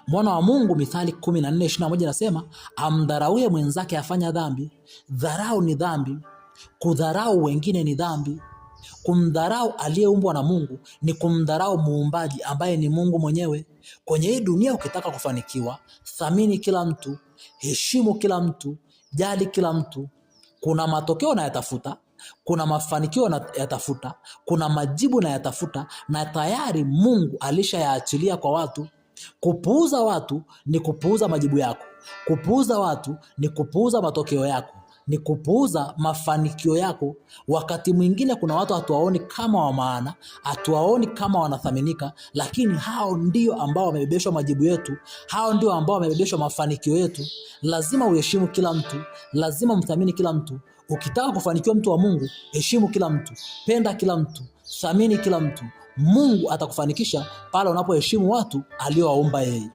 Mwana wa Mungu Mithali 14:21 nasema, amdharauye mwenzake afanya dhambi. Dharau ni dhambi. Kudharau wengine ni dhambi. Kumdharau aliyeumbwa na Mungu ni kumdharau muumbaji ambaye ni Mungu mwenyewe. Kwenye hii dunia ukitaka kufanikiwa, thamini kila mtu, heshimu kila mtu, jali kila mtu. Kuna matokeo na yatafuta, kuna mafanikio na yatafuta, kuna majibu na yatafuta, na tayari Mungu alishayaachilia kwa watu. Kupuuza watu ni kupuuza majibu yako. Kupuuza watu ni kupuuza matokeo yako, ni kupuuza mafanikio yako. Wakati mwingine kuna watu hatuwaoni kama wa maana, hatuwaoni kama wanathaminika, lakini hao ndio ambao wamebebeshwa majibu yetu, hao ndio ambao wamebebeshwa mafanikio yetu. Lazima uheshimu kila mtu, lazima mthamini kila mtu. Ukitaka kufanikiwa mtu wa Mungu, heshimu kila mtu, penda kila mtu, thamini kila mtu. Mungu atakufanikisha pale unapoheshimu watu aliowaumba yeye.